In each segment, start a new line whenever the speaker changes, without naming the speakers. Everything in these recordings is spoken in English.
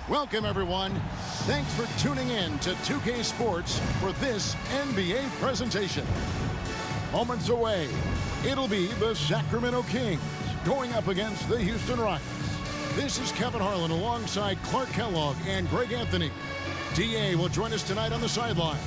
Welcome, everyone. Thanks for tuning in to 2K Sports for this NBA presentation. Moments away, it'll be the Sacramento Kings going up against the Houston Rockets. This is Kevin Harlan alongside Clark Kellogg and Greg Anthony. DA will join us tonight on the sideline.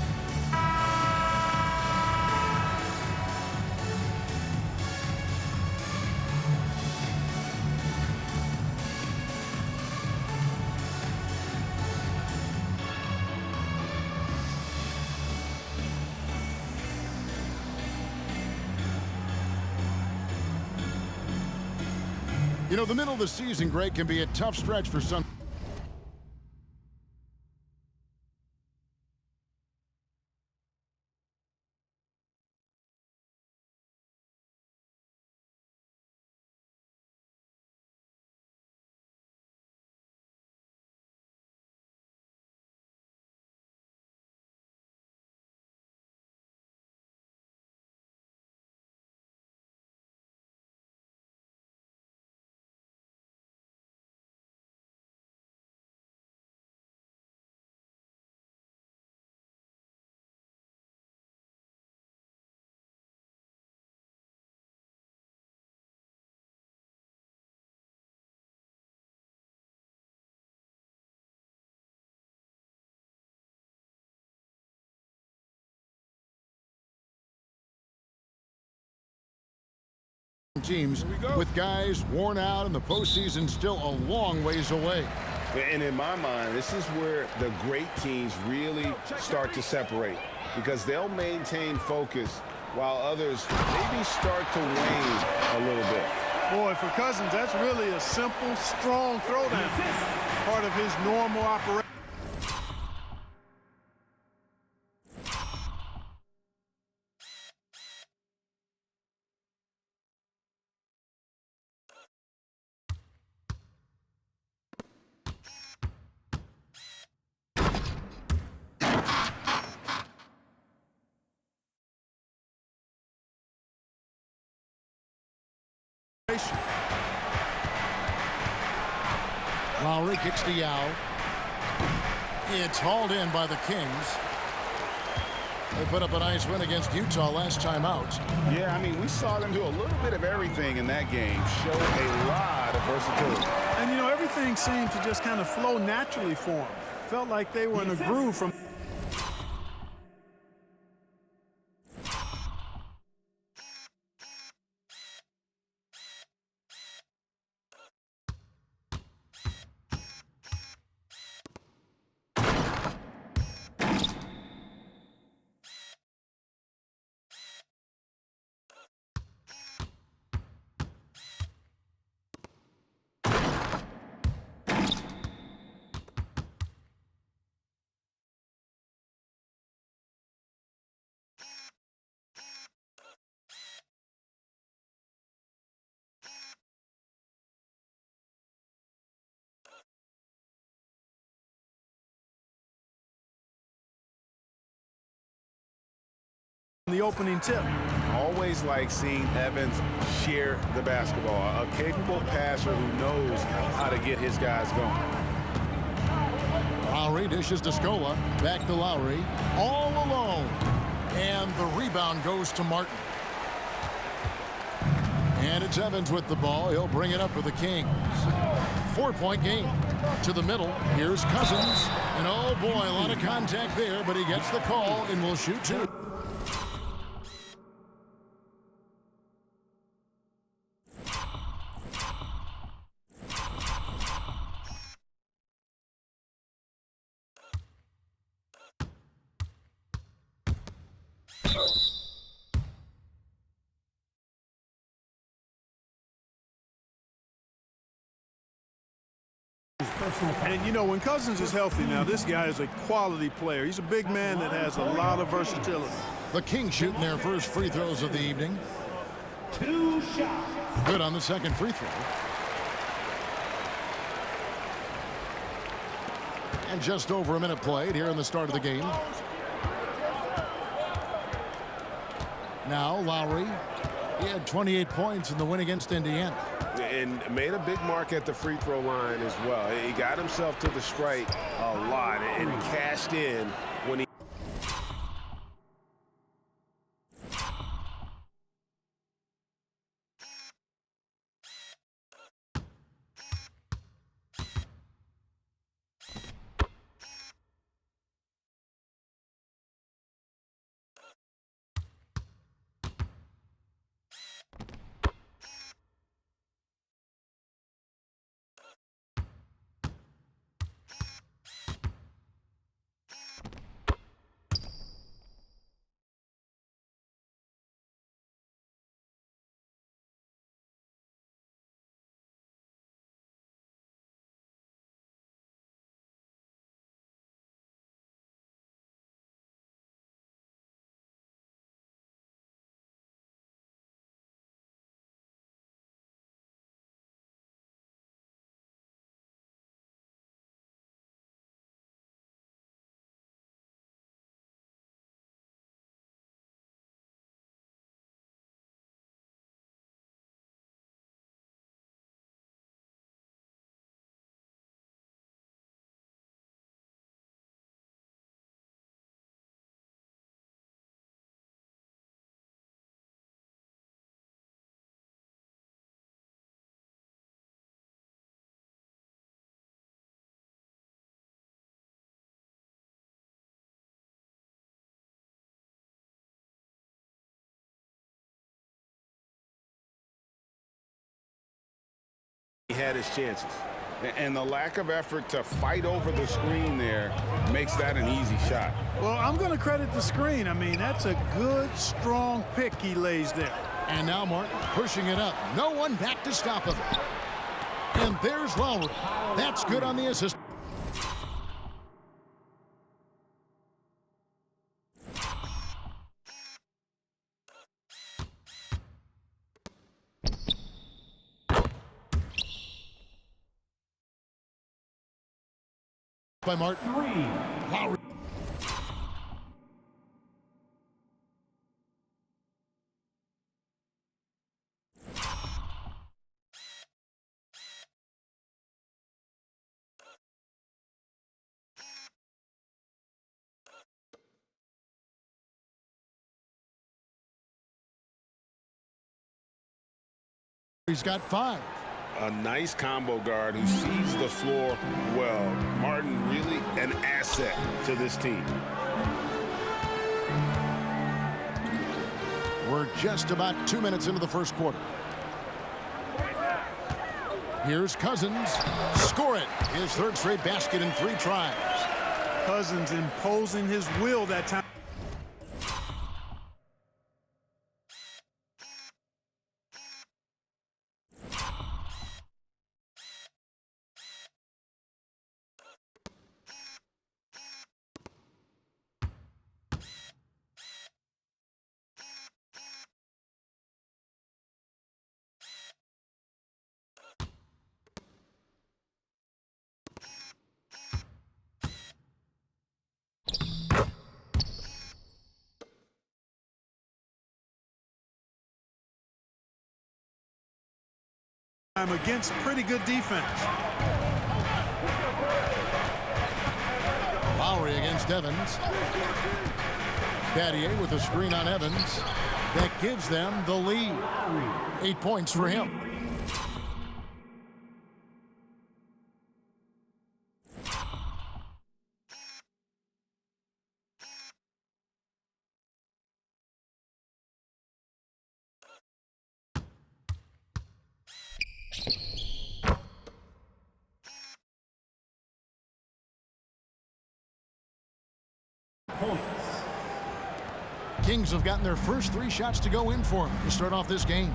You know, the middle of the season, Greg, can be a tough stretch for some. Teams with guys worn out and the postseason still a long ways away.
And in my mind, this is where the great teams really start to separate because they'll maintain focus while others maybe start to wane a little bit.
Boy, for Cousins, that's really a simple, strong throwdown. Part of his normal operation.
Lowry kicks to Yao. It's hauled in by the Kings. They put up a nice win against Utah last time out.
Yeah, I mean, we saw them do a little bit of everything in that game. Show a lot of versatility.
And, you know, everything seemed to just kind of flow naturally for them. Felt like they were in a groove from... the opening tip.
Always like seeing Evans share the basketball. A capable passer who knows how to get his guys going.
Lowry dishes to Scola. Back to Lowry. All alone. And the rebound goes to Martin. And it's Evans with the ball. He'll bring it up for the Kings. 4-point game. To the middle. Here's Cousins. And oh boy, a lot of contact there, but he gets the call and will shoot two.
And, you know, when Cousins is healthy now, this guy is a quality player. He's a big man that has a lot of versatility.
The Kings shooting their first free throws of the evening.
2 shots.
Good on the second free throw. And just over a minute played here in the start of the game. Now Lowry He had 28 points in the win against Indiana.
And made a big mark at the free throw line as well. He got himself to the strike a lot and cashed in when he... He had his chances. And the lack of effort to fight over the screen there makes that an easy shot.
Well, I'm going to credit the screen. I mean, that's a good, strong pick he lays there.
And now Martin pushing it up. No one back to stop him. And there's Lowry. That's good on the assist. By Martin. Lowry. He's got 5.
A nice combo guard who sees the floor well. Martin really an asset to this team.
We're just about 2 minutes into the first quarter. Here's Cousins. Score it. His third straight basket in 3 tries.
Cousins imposing his will that time. Against pretty good defense.
Lowry against Evans. Battier with a screen on Evans. That gives them the lead. 8 points for him. Kings have gotten their first 3 shots to go in for them to start off this game.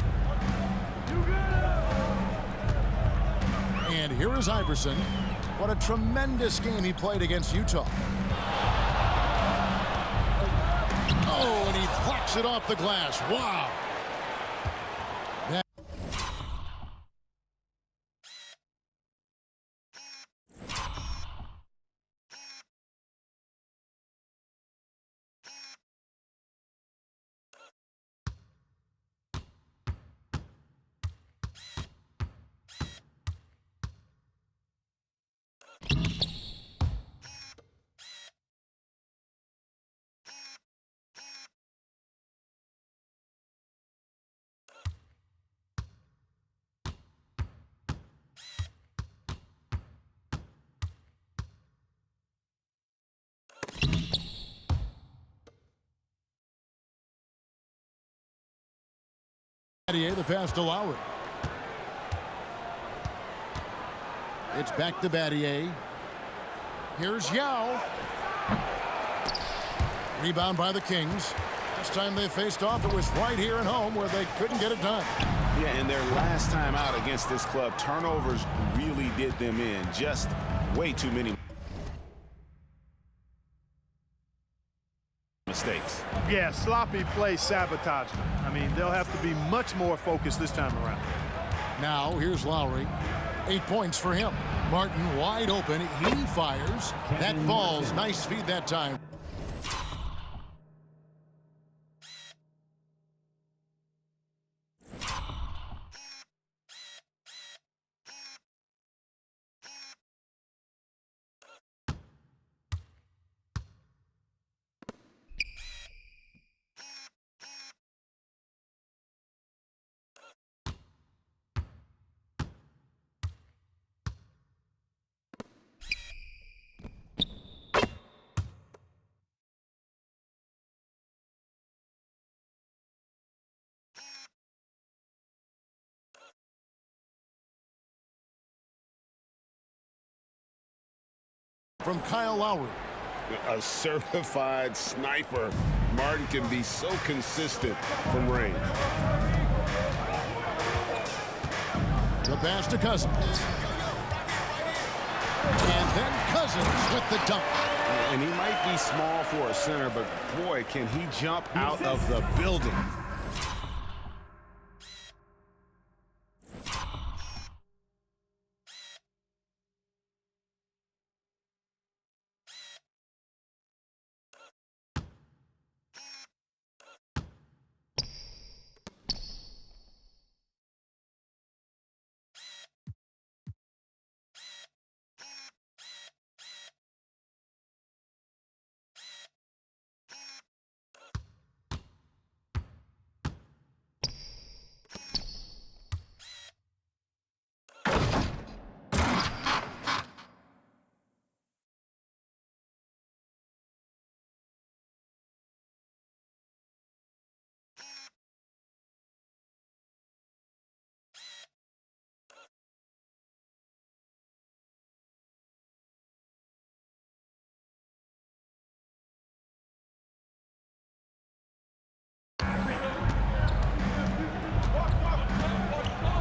And here is Iverson. What a tremendous game he played against Utah. Oh, and he plucks it off the glass. Wow. Battier, the pass to Lowry. It's back to Battier. Here's Yao. Rebound by the Kings. Last time they faced off, it was right here at home where they couldn't get it done.
Yeah, and their last time out against this club, turnovers really did them in. Just way too many mistakes.
Yeah, sloppy play sabotage. I mean, they'll have to be much more focused this time around.
Now, here's Lowry. 8 points for him. Martin wide open. He fires. That falls. Nice feed that time. From Kyle Lowry.
A certified sniper. Martin can be so consistent from range.
The pass to Cousins. And then Cousins with the dunk.
And he might be small for a center, but boy, can he jump out of the building.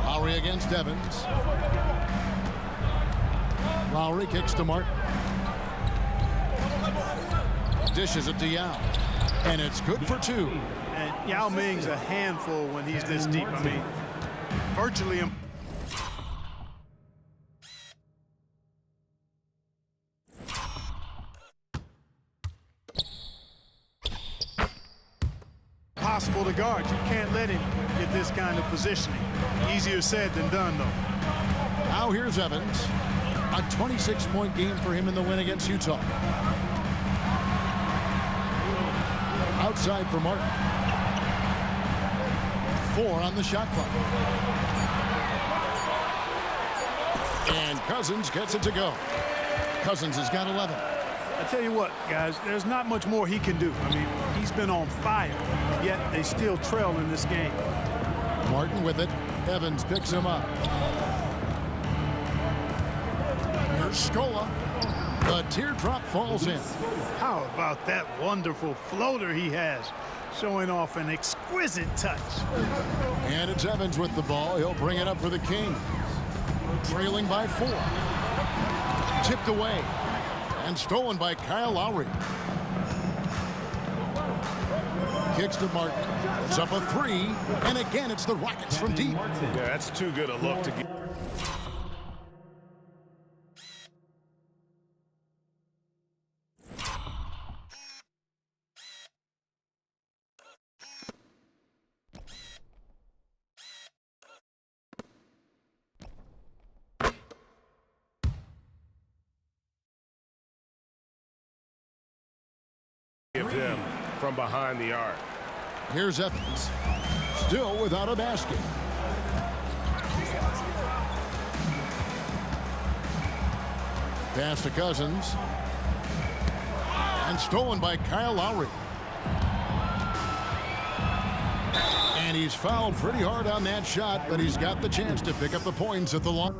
Lowry against Evans. Lowry kicks to Martin. Dishes it to Yao. And it's good for two.
And Yao Ming's a handful when he's this deep. I mean, virtually impossible to guard. You can't let him get this kind of positioning. Easier said than done, though.
Now here's Evans. A 26-point game for him in the win against Utah. Outside for Martin. 4 on the shot clock. And Cousins gets it to go. Cousins has got 11.
I tell you what, guys, there's not much more he can do. I mean, he's been on fire, yet they still trail in this game.
Martin with it. Evans picks him up. Here's Scola. The teardrop falls in.
How about that wonderful floater he has, showing off an exquisite touch.
And it's Evans with the ball. He'll bring it up for the Kings. Trailing by 4. Tipped away. And stolen by Kyle Lowry. Kicks to Martin. It's up a 3. And again, it's the Rockets from deep.
Yeah, that's too good a look to get. Give him from behind the arc.
Here's Evans. Still without a basket. Pass to Cousins. And stolen by Kyle Lowry. And he's fouled pretty hard on that shot, but he's got the chance to pick up the points at the line.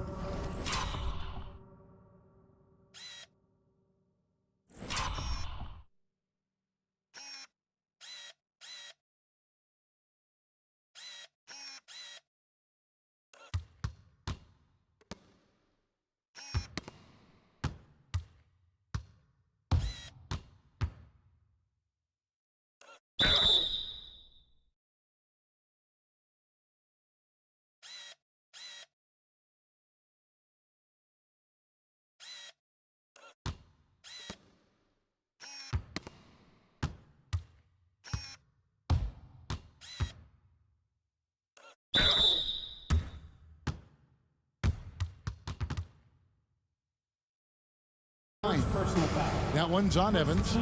Personal foul.
That one's on Evans.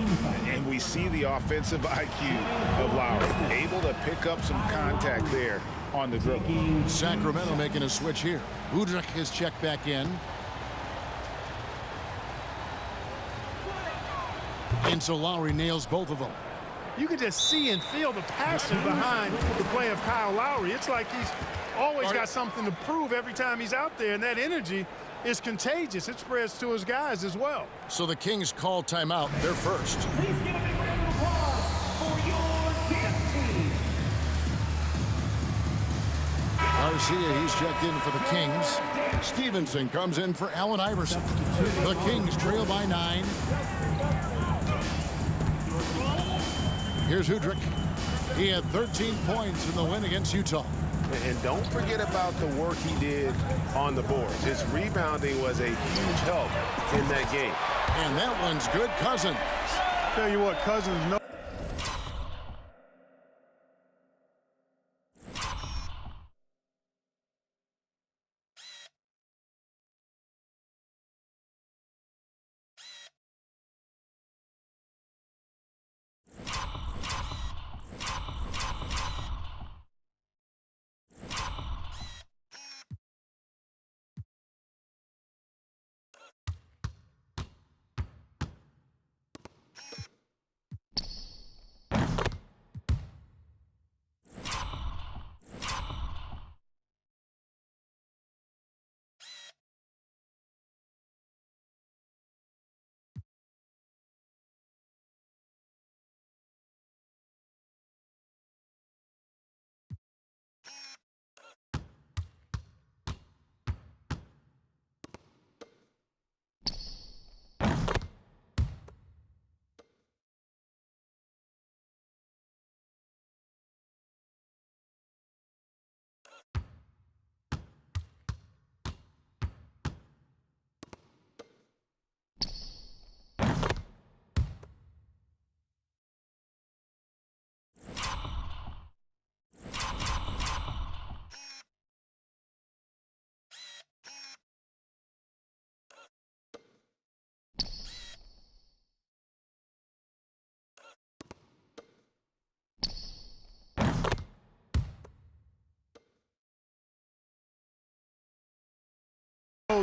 And we see the offensive IQ of Lowry, able to pick up some contact there on the dribble.
Sacramento making a switch here. Udrich is checked back in. And so Lowry nails both of them.
You can just see and feel the passion behind the play of Kyle Lowry. It's like he's always got something to prove every time he's out there, and that energy is contagious. It spreads to his guys as well.
So the Kings call timeout. They're first.
Please give a big round of applause for your dance team.
Garcia, he's checked in for the Kings. Stevenson comes in for Allen Iverson. The Kings trail by 9. Here's Udrich. He had 13 points in the win against Utah.
And don't forget about the work he did on the boards. His rebounding was a huge help in that game.
And that one's good. Cousins.
Tell you what, Cousins knows.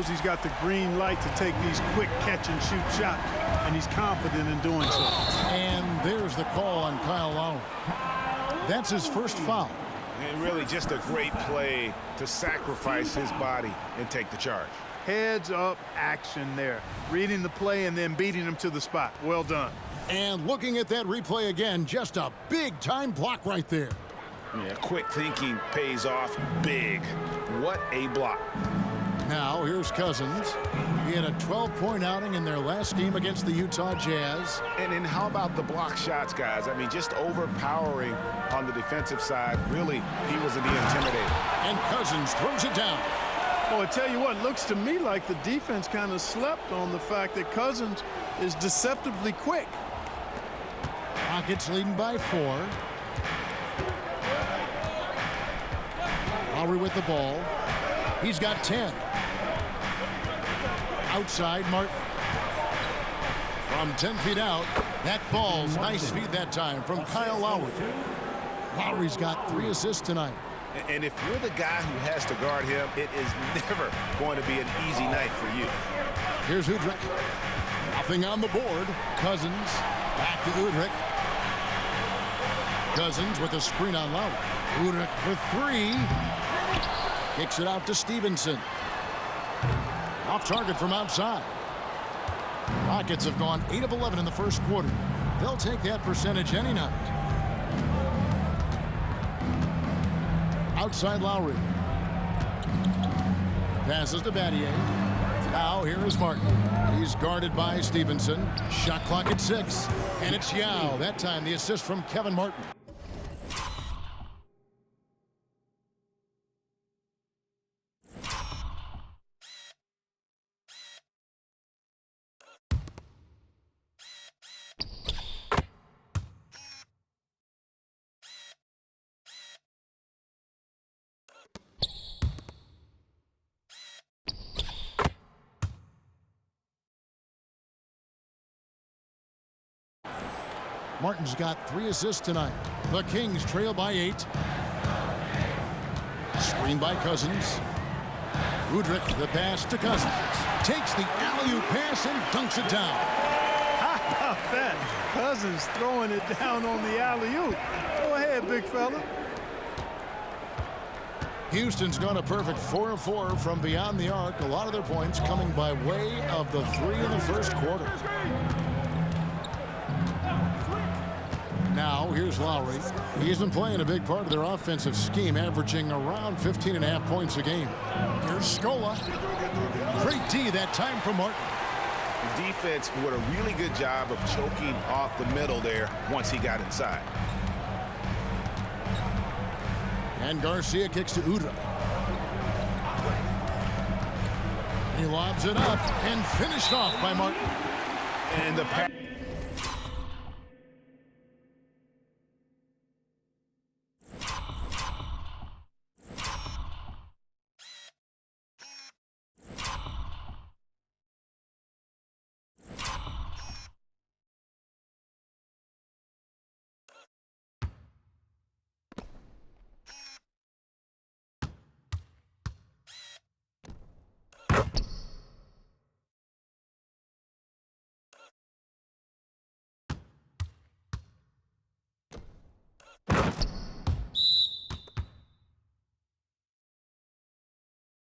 He's got the green light to take these quick catch-and-shoot shots, and he's confident in doing so.
And there's the call on Kyle Lowry. That's his first foul.
And really just a great play to sacrifice his body and take the charge.
Heads-up action there. Reading the play and then beating him to the spot. Well done.
And looking at that replay again, just a big-time block right there.
Yeah, quick thinking pays off big. What a block.
Now, here's Cousins. He had a 12-point outing in their last game against the Utah Jazz.
And how about the block shots, guys? I mean, just overpowering on the defensive side. Really, he wasn't being intimidated.
And Cousins throws it down.
Oh, I tell you what, looks to me like the defense kind of slept on the fact that Cousins is deceptively quick.
Rockets leading by 4. Lowry with the ball. He's got 10. Outside, Martin. From 10 feet out, that falls. Nice feed that time from Kyle Lowry. Lowry's got 3 assists tonight.
And if you're the guy who has to guard him, it is never going to be an easy night for you.
Here's Udrich. Nothing on the board. Cousins back to Udrich. Cousins with a screen on Lowry. Udrich for three. Kicks it out to Stevenson. Off target from outside. Rockets have gone 8 of 11 in the first quarter. They'll take that percentage any night. Outside Lowry. Passes to Battier. Now here is Martin. He's guarded by Stevenson. Shot clock at 6. And it's Yao. That time the assist from Kevin Martin. Martin's got 3 assists tonight. The Kings trail by 8. Screen by Cousins. Udrich, the pass to Cousins. Takes the alley-oop pass and dunks it down.
How about that? Cousins throwing it down on the alley-oop. Go ahead, big fella.
Houston's gone a perfect 4 of 4 from beyond the arc. A lot of their points coming by way of the 3 in the first quarter. Now, here's Lowry. He's been playing a big part of their offensive scheme, averaging around 15.5 points a game. Here's Scola. Great D that time from Martin.
The defense did a really good job of choking off the middle there once he got inside.
And Garcia kicks to Udrich. He lobs it up and finished off by Martin.
And the pass.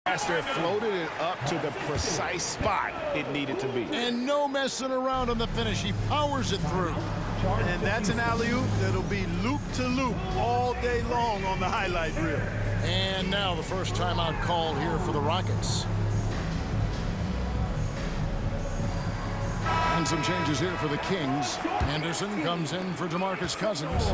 Master floated it up to the precise spot it needed to be.
And no messing around on the finish. He powers it through.
And that's an alley-oop that'll be loop to loop all day long on the highlight reel.
And now the first timeout call here for the Rockets. And some changes here for the Kings. Anderson comes in for DeMarcus Cousins.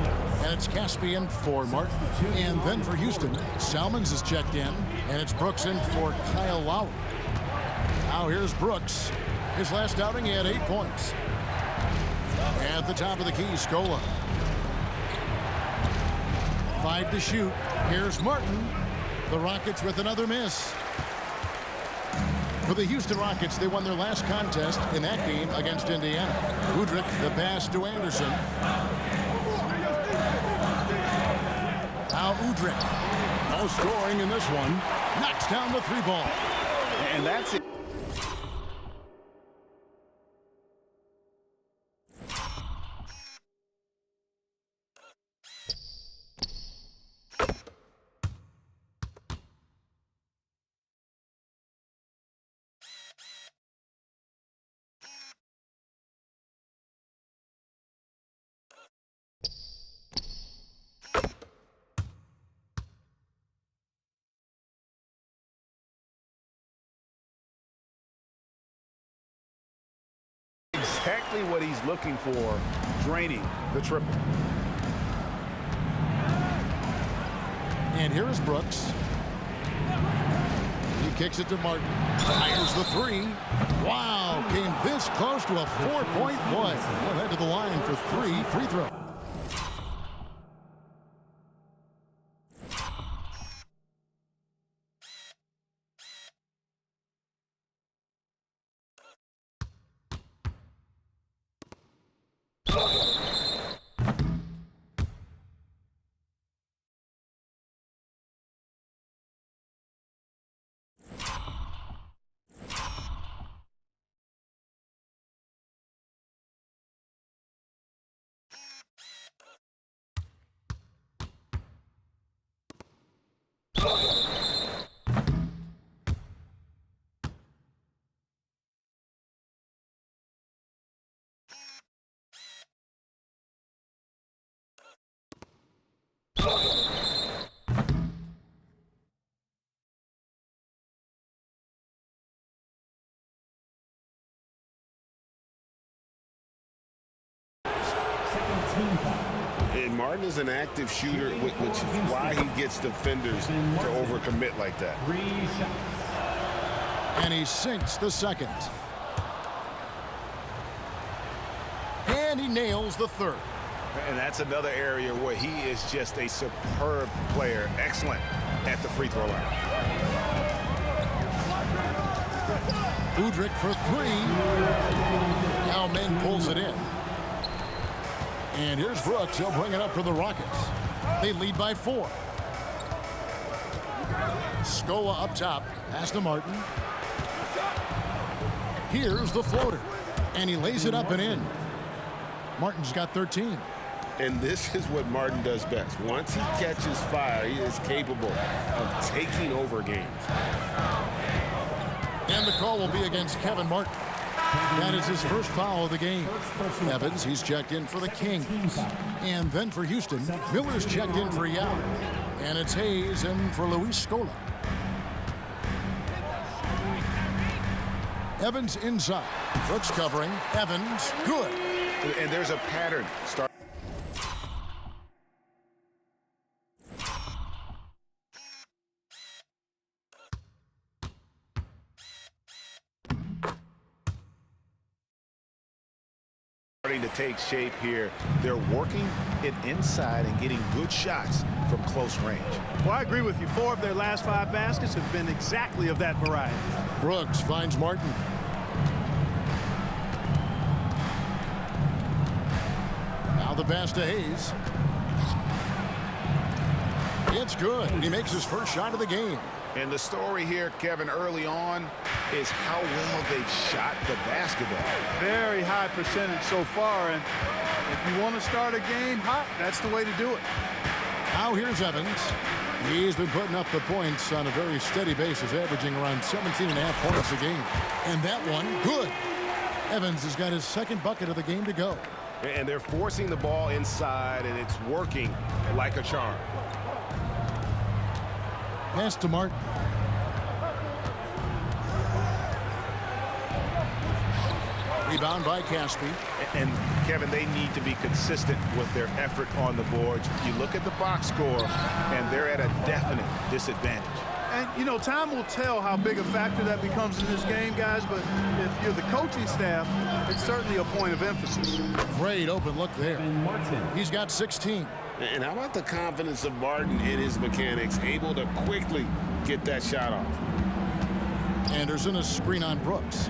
And it's Caspian for Martin. And then for Houston, Salmons is checked in. And it's Brooks in for Kyle Lowry. Now here's Brooks. His last outing, he had 8 points. At the top of the key, Scola. 5 to shoot. Here's Martin. The Rockets with another miss. For the Houston Rockets, they won their last contest in that game against Indiana. Udrich, the pass to Anderson. Now Udrich. No scoring in this one. Knocks down the 3 ball.
And that's it. Exactly what he's looking for, draining the triple.
And here is Brooks. He kicks it to Martin. Fires the 3. Wow, came this close to a 4-point play. He'll head to the line for 3 free throws.
And Martin is an active shooter, which is why he gets defenders to overcommit like that.
And he sinks the second. And he nails the third.
And that's another area where he is just a superb player. Excellent at the free throw line.
Udrih for three. Now Men pulls it in. And here's Brooks. He'll bring it up for the Rockets. They lead by 4. Scola up top. Pass to Martin. Here's the floater. And he lays it up and in. Martin's got 13.
And this is what Martin does best. Once he catches fire, he is capable of taking over games.
And the call will be against Kevin Martin. That is his first foul of the game. Evans, he's checked in for the Kings. And then for Houston, Miller's checked in for Yao. And it's Hayes in for Luis Scola. Evans inside. Brooks covering. Evans, good.
And there's a pattern.
Starting to take shape here. They're working it inside and getting good shots from close range.
Well, I agree with you. 4 of their last 5 baskets have been exactly of that variety.
Brooks finds Martin. Now the pass to Hayes. It's good. He makes his first shot of the game.
And the story here, Kevin, early on is how well they've shot the basketball.
Very high percentage so far, and if you want to start a game hot, that's the way to do it.
Now here's Evans. He's been putting up the points on a very steady basis, averaging around 17.5 points a game. And that one, good. Evans has got his second bucket of the game to go.
And they're forcing the ball inside, and it's working like a charm.
Pass to Martin. Rebound by Caspi.
And, Kevin, they need to be consistent with their effort on the boards. You look at the box score, and they're at a definite disadvantage.
And, you know, time will tell how big a factor that becomes in this game, guys, but if you're the coaching staff, it's certainly a point of emphasis.
Great open look there. He's got 16.
And how about the confidence of Martin in his mechanics, able to quickly get that shot off.
Anderson, a screen on Brooks.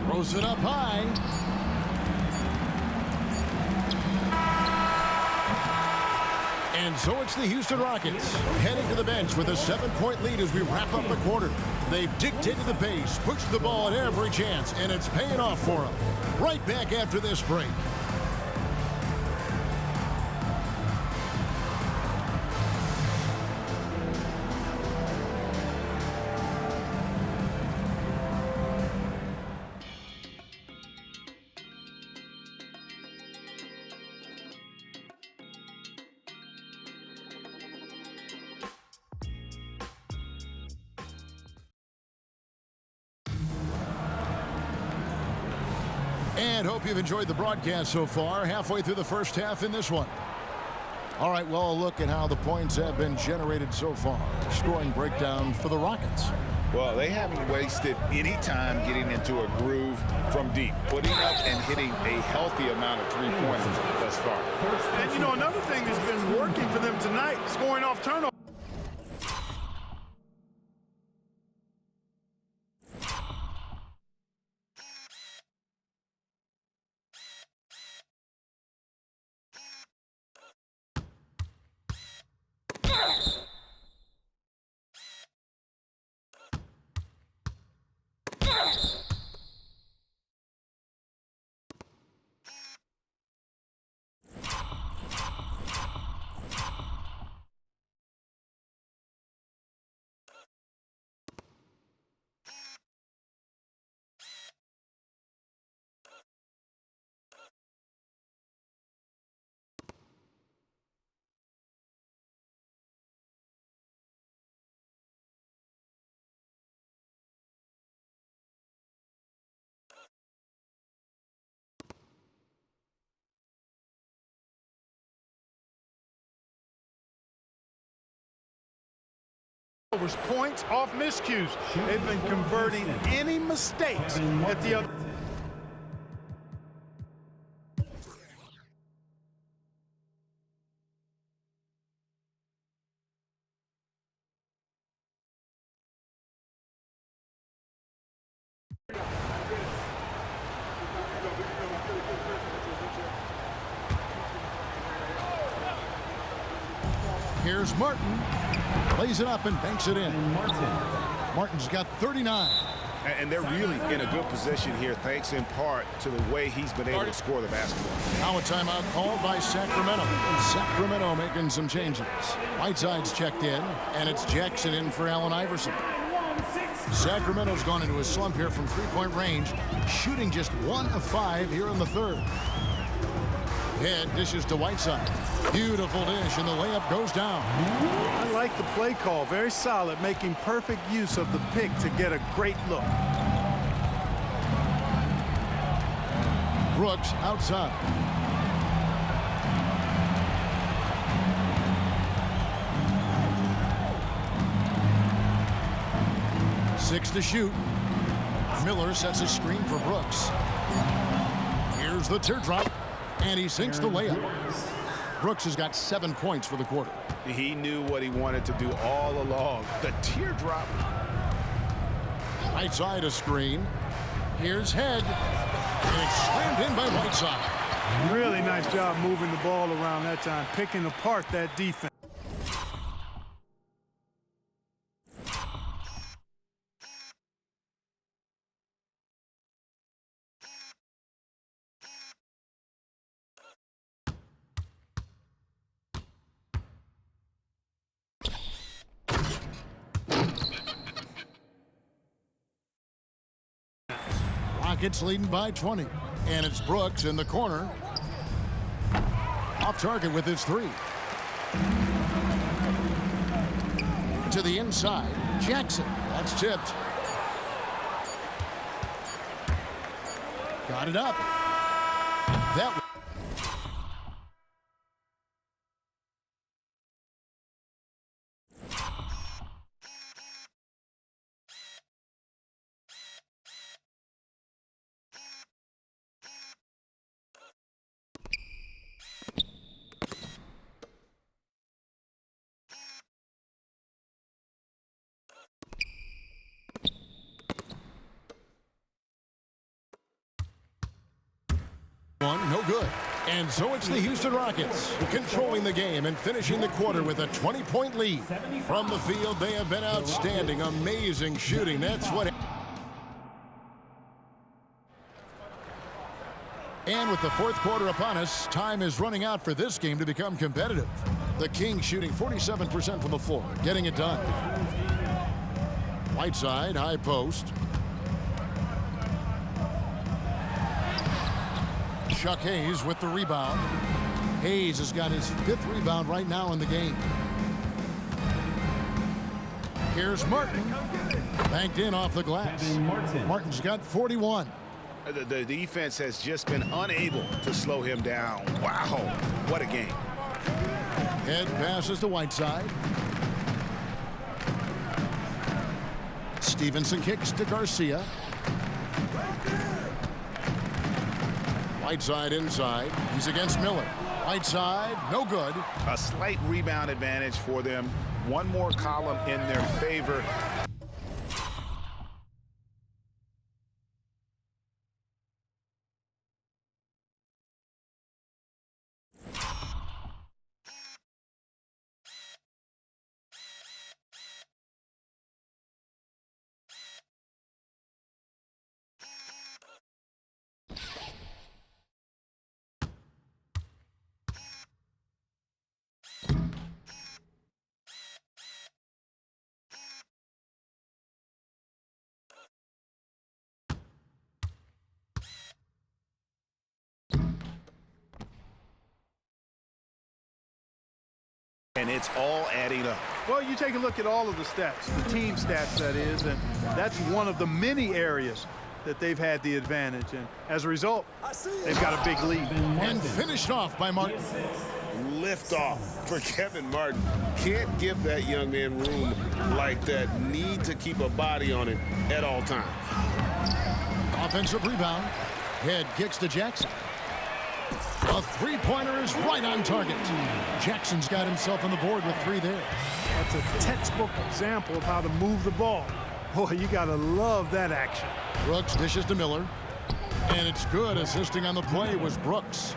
Throws it up high. And so it's the Houston Rockets heading to the bench with a 7-point lead as we wrap up the quarter. They've dictated the pace, pushed the ball at every chance, and it's paying off for them. Right back after this break. And hope you've enjoyed the broadcast so far. Halfway through the first half in this one. All right, well, a look at how the points have been generated so far. Scoring breakdown for the Rockets.
Well, they haven't wasted any time getting into a groove from deep, putting up and hitting a healthy amount of three-pointers thus far.
And, you know, another thing that's been working for them tonight, scoring off turnovers. Points off miscues. They've been converting any mistakes at the other.
Here's Martin. Plays it up and banks it in. Martin's got 39.
And they're really in a good position here, thanks in part to the way he's been able to score the basketball.
Now a timeout called by Sacramento. Sacramento making some changes. Whiteside's checked in, and it's Jackson in for Allen Iverson. Sacramento's gone into a slump here from three-point range, shooting just 1 of 5 here in the third. Head dishes to Whiteside. Beautiful dish, and the layup goes down.
I like the play call. Very solid, making perfect use of the pick to get a great look.
Brooks outside. Six to shoot. Miller sets a screen for Brooks. Here's the teardrop. And he sinks the layup. Brooks has got 7 points for the quarter.
He knew what he wanted to do all along. The teardrop.
Whiteside a screen. Here's Head. And it's slammed in by Whiteside.
Really nice job moving the ball around that time, picking apart that defense.
Rockets leading by 20. And it's Brooks in the corner. Off target with his three. To the inside. Jackson. That's tipped. Got it up. That one, no good. And so it's the Houston Rockets controlling the game and finishing the quarter with a 20-point lead. From the field, they have been outstanding. Amazing shooting. That's what. And with the fourth quarter upon us, time is running out for this game to become competitive. The Kings shooting 47% from the floor, getting it done. Whiteside, high post. Chuck Hayes with the rebound. Hayes has got his 5th rebound right now in the game. Here's Martin. Banked in off the glass. Martin's got 41.
The defense has just been unable to slow him down. Wow, what a game.
Head passes to Whiteside. Stevenson kicks to Garcia. Whiteside inside. He's against Miller. Whiteside, no good.
A slight rebound advantage for them. One more column in their favor. And it's all adding up.
Well, you take a look at all of the stats, the team stats that is, and that's one of the many areas that they've had the advantage. And as a result, they've got a big lead.
And finished off by Martin.
Lift off for Kevin Martin. Can't give that young man room like that. Need to keep a body on him at all times.
Offensive rebound. Head kicks to Jackson. A three-pointer is right on target. Jackson's got himself on the board with 3 there.
That's a textbook example of how to move the ball. Boy, you got to love that action.
Brooks dishes to Miller. And it's good. Assisting on the play was Brooks.